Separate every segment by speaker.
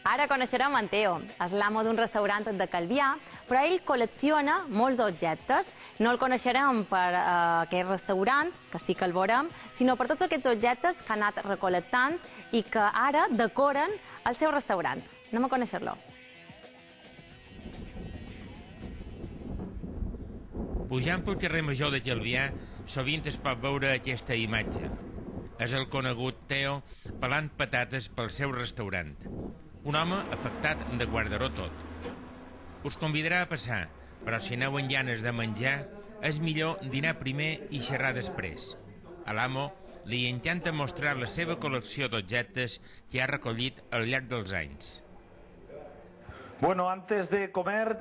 Speaker 1: Ara coneixerem en Teo. És l'amo d'un restaurant de Calvià, però ell col·lecciona molts objectes. No el coneixerem per aquest restaurant, que sí que el veurem, sinó per tots aquests objectes que ha anat recol·lectant i que ara decoren el seu restaurant. Anem a conèixer-lo.
Speaker 2: Pujant pel carrer Major de Calvià, sovint es pot veure aquesta imatge. És el conegut Teo pelant patates pel seu restaurant. Un home afectat de guardar-ho tot. Us convidarà a passar, però si aneu amb ganes de menjar, és millor dinar primer i xerrar després. A l'amo li encanta mostrar la seva col·lecció d'objectes que ha recollit al llarg dels anys.
Speaker 3: Bueno, antes de comer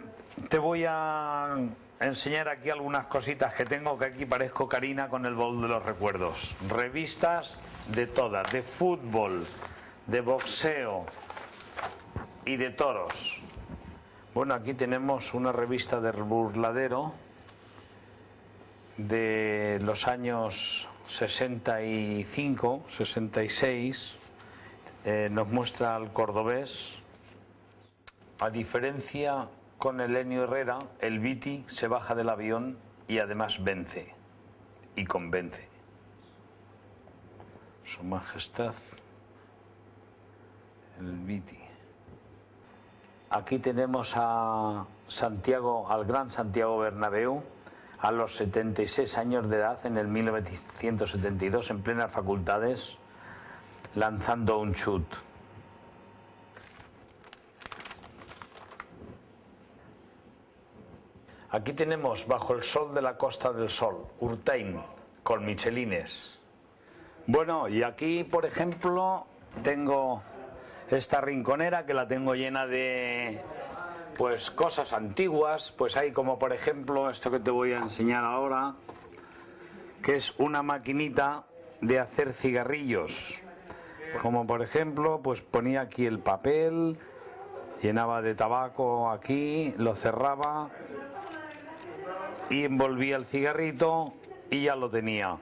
Speaker 3: te voy a enseñar aquí algunas cositas que tengo, que aquí parezco Karina con el baúl de los recuerdos. Revistas de todas, de fútbol, de boxeo y de toros. Bueno, aquí tenemos una revista del Burladero de los años 65, 66. Nos muestra al cordobés. A diferencia con el Elenio Herrera, el Viti se baja del avión y además vence y convence. Su Majestad el Viti. Aquí tenemos a Santiago, al gran Santiago Bernabéu, a los 76 años de edad, en el 1972, en plenas facultades, lanzando un chut. Aquí tenemos Bajo el sol de la Costa del Sol, Urtein, con michelines. Bueno, y aquí, por ejemplo, tengo esta rinconera que la tengo llena de pues cosas antiguas. Pues hay como, por ejemplo, esto que te voy a enseñar ahora, que es una maquinita de hacer cigarrillos. Como por ejemplo, pues ponía aquí el papel, llenaba de tabaco aquí, lo cerraba y envolvía el cigarrito y ya lo tenía.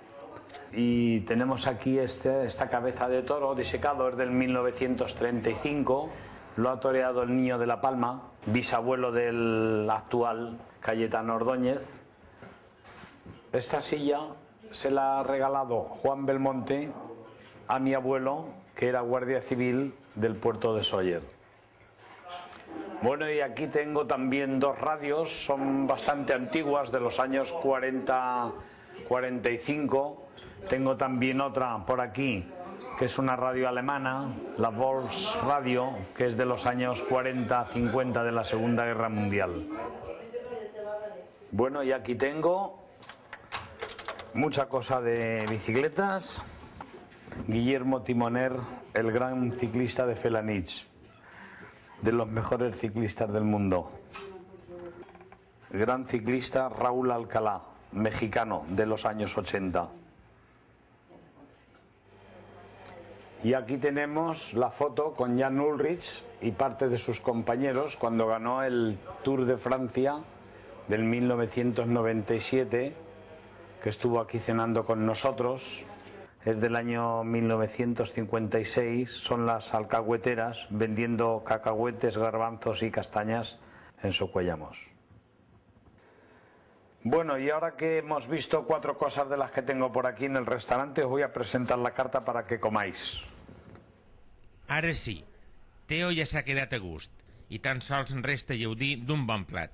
Speaker 3: Y tenemos aquí esta cabeza de toro disecado, es del 1935, lo ha toreado el Niño de la Palma, bisabuelo del actual Cayetano Ordóñez. Esta silla se la ha regalado Juan Belmonte a mi abuelo, que era guardia civil del puerto de Sóller. Bueno, y aquí tengo también dos radios, son bastante antiguas, de los años 40-45. Tengo también otra por aquí, que es una radio alemana, la Volksradio, que es de los años 40-50 de la Segunda Guerra Mundial. Bueno, y aquí tengo mucha cosa de bicicletas. Guillermo Timoner, el gran ciclista de Felanitx, de los mejores ciclistas del mundo. Gran ciclista Raúl Alcalá, mexicano, de los años 80. Y aquí tenemos la foto con Jan Ullrich y parte de sus compañeros cuando ganó el Tour de Francia del 1997, que estuvo aquí cenando con nosotros. Es del año 1956, son las alcahueteras vendiendo cacahuetes, garbanzos y castañas en Socuellamos. Bueno, y ahora que hemos visto 4 cosas de las que tengo por aquí en el restaurante, os voy a presentar la carta para que comáis.
Speaker 2: Ara sí, Teo ja s'ha quedat a gust i tan sols en resta gaudir d'un bon plat.